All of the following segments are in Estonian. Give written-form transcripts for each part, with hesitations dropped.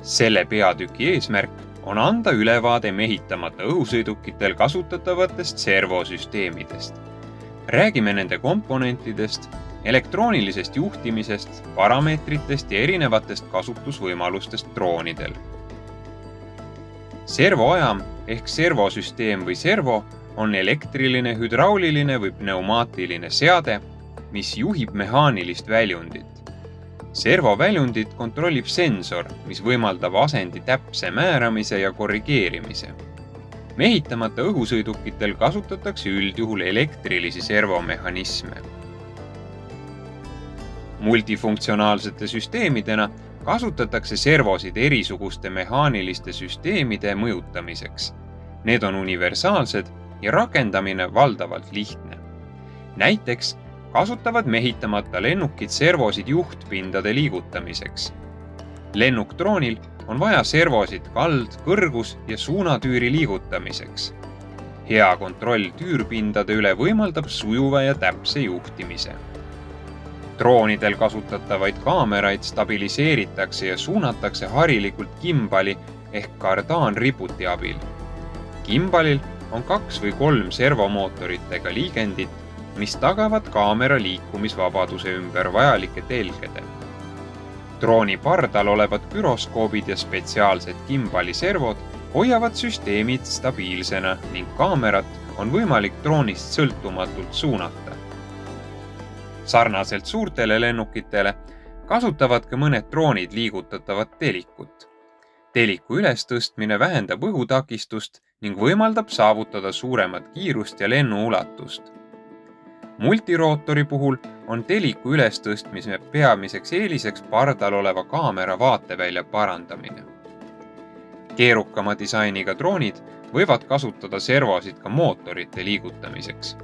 Selle peatüki eesmärk on anda ülevaade mehitamata õhusõidukitel kasutatavatest servosüsteemidest. Räägime nende komponentidest, elektroonilisest juhtimisest, parameetritest ja erinevatest kasutusvõimalustest droonidel. Servoajam ehk servosüsteem või servo on elektriline, hüdrauliline või pneumaatiline seade, mis juhib mehaanilist väljundit. Servoväljundit kontrollib sensor, mis võimaldab asendi täpse määramise ja korrigeerimise. Mehitamata õhusõidukitel kasutatakse üldjuhul elektrilisi servomehhanisme. Multifunktsionaalsete süsteemidena kasutatakse servosid erisuguste mehaaniliste süsteemide mõjutamiseks. Need on universaalsed ja rakendamine valdavalt lihtne. Näiteks kasutavad mehitamata lennukid servosid juhtpindade liigutamiseks. Lennukdroonil on vaja servosid kald-, kõrgus- ja suunatüüri liigutamiseks. Hea kontroll tüürpindade üle võimaldab sujuva ja täpse juhtimise. Droonidel kasutatavaid kaameraid stabiliseeritakse ja suunatakse harilikult gimbali ehk kardaanributi abil. Gimbalil on 2 või 3 servomootoritega liigendit, mis tagavad kaamera liikumisvabaduse ümber vajalike telgede. Drooni pardal olevad güroskoobid ja spetsiaalsed gimbali servod hoiavad süsteemid stabiilsena ning kaamerat on võimalik droonist sõltumatult suunata. Sarnaselt suurtele lennukitele kasutavad ka mõned droonid liigutatavat telikut. Teliku ülestõstmine vähendab õhutakistust ning võimaldab saavutada suuremat kiirust ja lennuulatust. Multirootori puhul on teliku ülestõstmise peamiseks eeliseks pardal oleva kaamera vaatevälja parandamine. Keerukama disainiga droonid võivad kasutada servosid ka mootorite liigutamiseks.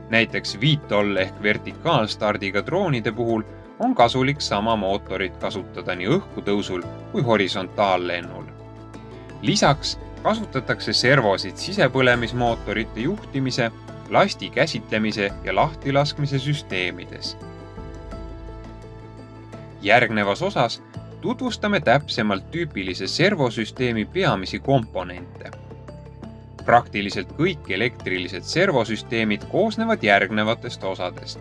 Näiteks VTOL ehk vertikaalstardiga droonide puhul on kasulik sama mootorit kasutada nii õhkutõusul kui horisontaallennul. Lisaks kasutatakse servosid sisepõlemismootorite juhtimise, lasti käsitlemise ja lahtilaskmise süsteemides. Järgnevas osas tutvustame täpsemalt tüüpilise servosüsteemi peamisi komponente. Praktiliselt kõik elektrilised servosüsteemid koosnevad järgnevatest osadest.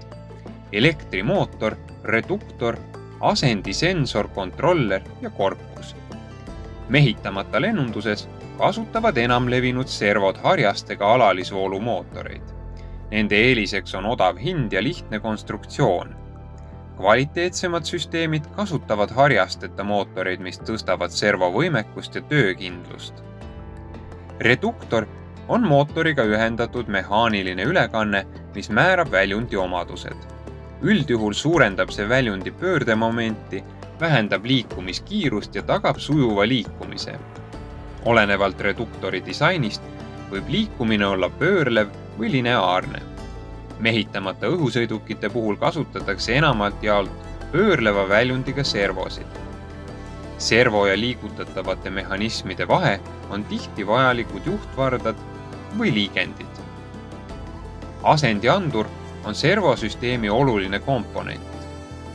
Elektrimootor, reduktor, asendisensor, kontroller ja korpus. Mehitamata lennunduses kasutavad enamlevinud servod harjastega alalisvoolumootoreid. Nende eeliseks on odav hind ja lihtne konstruktsioon. Kvaliteetsemad süsteemid kasutavad harjasteta mootoreid, mis tõstavad servovõimekust ja töökindlust. Reduktor on mootoriga ühendatud mehaaniline ülekanne, mis määrab väljundi omadused. Üldjuhul suurendab see väljundi pöördemomenti, vähendab liikumiskiirust ja tagab sujuva liikumise. Olenevalt reduktori disainist võib liikumine olla pöörlev või lineaarne. Mehitamata õhusõidukite puhul kasutatakse enamalt jaolt pöörleva väljundiga servosid. Servo ja liigutatavate mehhanismide vahe on tihti vajalikud juhtvardad või liigendid. Asendiandur on servosüsteemi oluline komponent.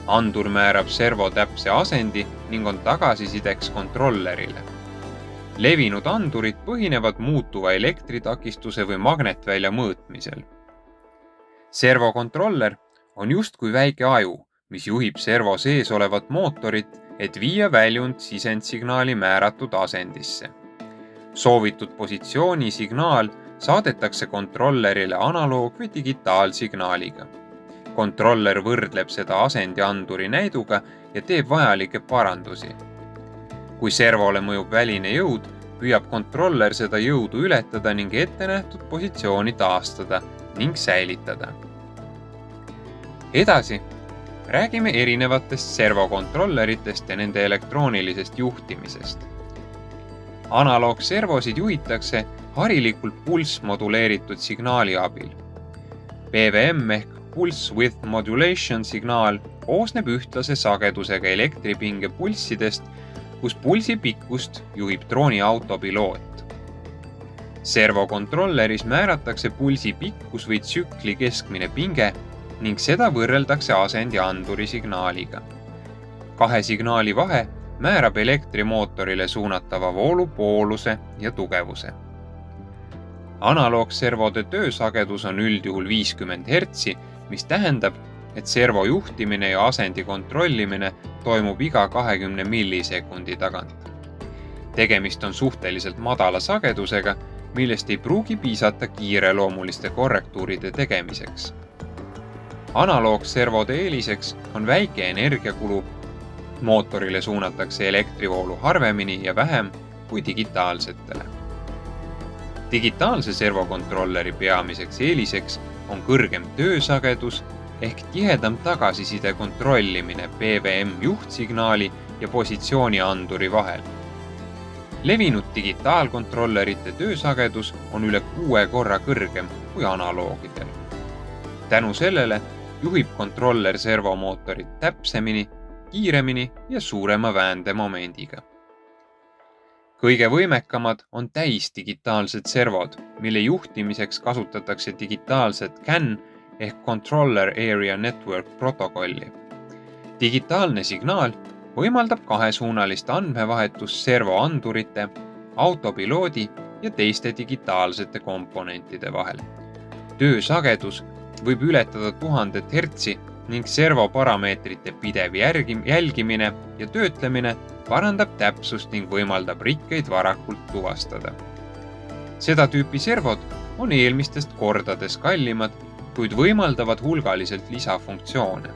Andur määrab servo täpse asendi ning on tagasisideks kontrollerile. Levinud andurid põhinevad muutuva elektritakistuse või magnetvälja mõõtmisel. Servokontroller on justkui väike aju, mis juhib servo sees olevat mootorit, et viia väljund sisendsignaali määratud asendisse. Soovitud positsiooni signaal saadetakse kontrollerile analoog- või digitaalsignaaliga. Kontroller võrdleb seda asendianduri näiduga ja teeb vajalikke parandusi. Kui servole mõjub väline jõud, püüab kontroller seda jõudu ületada ning ettenähtud positsiooni taastada ning säilitada. Edasi räägime erinevatest servokontrolleritest ja nende elektroonilisest juhtimisest. Analoogservosid juhitakse harilikult pulssmoduleeritud signaali abil. PWM ehk Pulse Width Modulation signaal koosneb ühtlase sagedusega elektripinge pulssidest, kus pulsi pikkust juhib drooni autopiloot. Servokontrolleris määratakse pulsi pikkus või tsükli keskmine pinge ning seda võrreldakse asendianduri signaaliga. Kahe signaali vahe määrab elektrimootorile suunatava voolu pooluse ja tugevuse. Analoogservode töösagedus on üldjuhul 50 Hz, mis tähendab, et servo juhtimine ja asendi kontrollimine toimub iga 20 millisekundi tagant. Tegemist on suhteliselt madala sagedusega, millest ei pruugi piisata kiireloomuliste korrektuuride tegemiseks. Analoogservode eeliseks on väike energiakulu, mootorile suunatakse elektrivoolu harvemini ja vähem kui digitaalsetele. Digitaalse servokontrolleri peamiseks eeliseks on kõrgem töösagedus ehk tihedam tagasiside kontrollimine PWM juhtsignaali ja positsioonianduri vahel. Levinud digitaalkontrollerite töösagedus on üle 6 korra kõrgem kui analoogidel. Tänu sellele juhib kontroller servomootorit täpsemini, kiiremini ja suurema väändemomendiga. Kõige võimekamad on täisdigitaalsed servod, mille juhtimiseks kasutatakse digitaalset CAN ehk Controller Area Network protokolli. Digitaalne signaal võimaldab kahesuunalist andmevahetust servoandurite, autopiloodi ja teiste digitaalsete komponentide vahel. Töösagedus võib ületada 1000 Hz ning servoparameetrite pidev jälgimine ja töötlemine parandab täpsust ning võimaldab rikkeid varakult tuvastada. Seda tüüpi servod on eelmistest kordades kallimad, kuid võimaldavad hulgaliselt lisafunktsioone.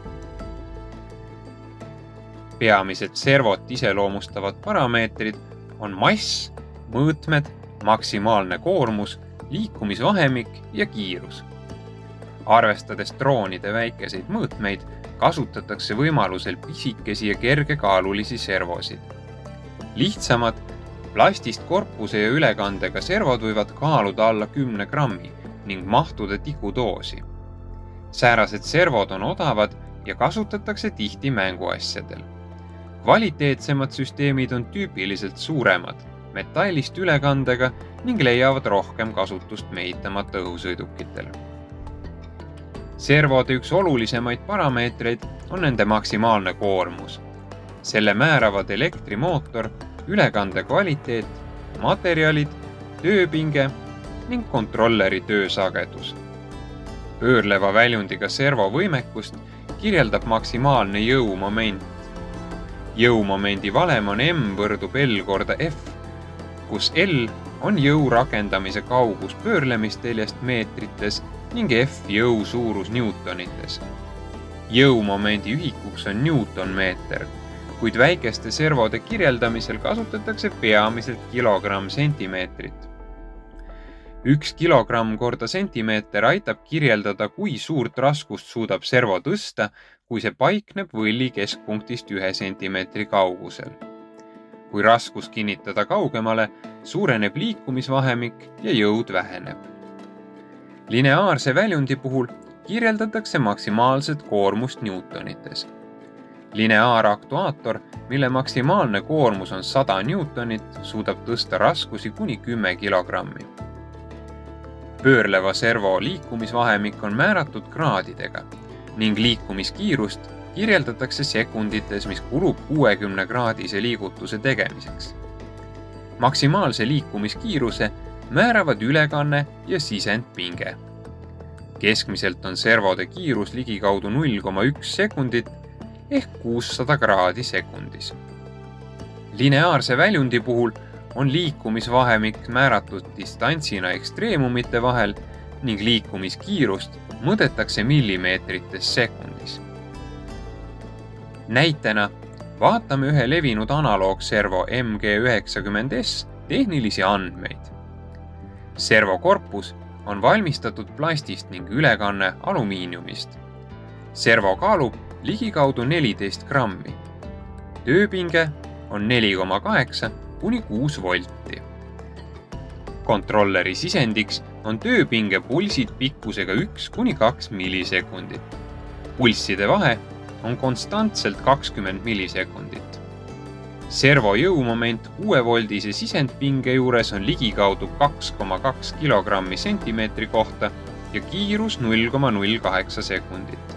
Peamised servot iseloomustavad parameetrid on mass, mõõtmed, maksimaalne koormus, liikumisvahemik ja kiirus. Arvestades droonide väikeseid mõõtmeid, kasutatakse võimalusel pisikesi ja kergekaalulisi servosid. Lihtsamad, plastist korpuse ja ülekandega servod võivad kaaluda alla 10 grammi ning mahtuda tikudoosi. Säärased servod on odavad ja kasutatakse tihti mänguasjadel. Kvaliteetsemad süsteemid on tüüpiliselt suuremad, metallist ülekandega ning leiavad rohkem kasutust mehitamata õhusõidukitel. Servode üks olulisemaid parameetreid on nende maksimaalne koormus. Selle määravad elektrimootor, ülekande kvaliteet, materjalid, tööpinge ning kontrolleri töösagedus. Pöörleva väljundiga servo võimekust kirjeldab maksimaalne jõumoment. Jõumomendi valem on M võrdub L korda F, kus L on jõu rakendamise kaugus pöörlemisteljest meetrites ning F jõu suurus newtonites. Jõumomendi ühikuks on newtonmeeter, kuid väikeste servode kirjeldamisel kasutatakse peamiselt kilogramm sentimeetrit. 1 kilogramm korda sentimeeter aitab kirjeldada, kui suurt raskust suudab servo tõsta, kui see paikneb võlli keskpunktist 1 sentimeetri kaugusel. Kui raskus kinnitada kaugemale, suureneb liikumisvahemik ja jõud väheneb. Lineaarse väljundi puhul kirjeldatakse maksimaalset koormust newtonites. Lineaaraktuaator, mille maksimaalne koormus on 100 newtonit, suudab tõsta raskusi kuni 10 kilogrammi. Pöörleva servo liikumisvahemik on määratud kraadidega ning liikumiskiirust kirjeldatakse sekundites, mis kulub 60-kraadise liigutuse tegemiseks. Maksimaalse liikumiskiiruse määravad ülekanne ja sisendpinge. Keskmiselt on servode kiirus ligikaudu 0,1 sekundit ehk 600 kraadi sekundis. Lineaarse väljundi puhul on liikumisvahemik määratud distantsina ekstreemumite vahel ning liikumiskiirust mõõdetakse millimeetrites sekundis. Näitena vaatame ühe levinud analoogservo MG90S tehnilisi andmeid. Servokorpus on valmistatud plastist ning ülekanne alumiiniumist. Servo kaalub ligikaudu 14 grammi. Tööpinge on 4,8 kuni 6 volti. Kontrolleri sisendiks on tööpinge pulsid pikkusega 1 kuni 2 millisekundit. Pulsside vahe on konstantselt 20 millisekundit. Servo jõumoment 6-voldise sisendpinge juures on ligikaudu 2,2 kilogrammi sentimeetri kohta ja kiirus 0,08 sekundit.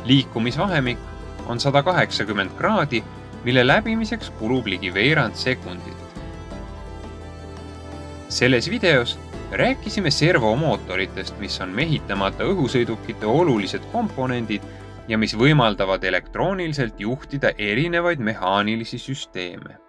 Liikumisvahemik on 180 kraadi mille läbimiseks kulub ligi veerand sekundit. Selles videos rääkisime servomootoritest, mis on mehitamata õhusõidukite olulised komponendid ja mis võimaldavad elektrooniliselt juhtida erinevaid mehaanilisi süsteeme.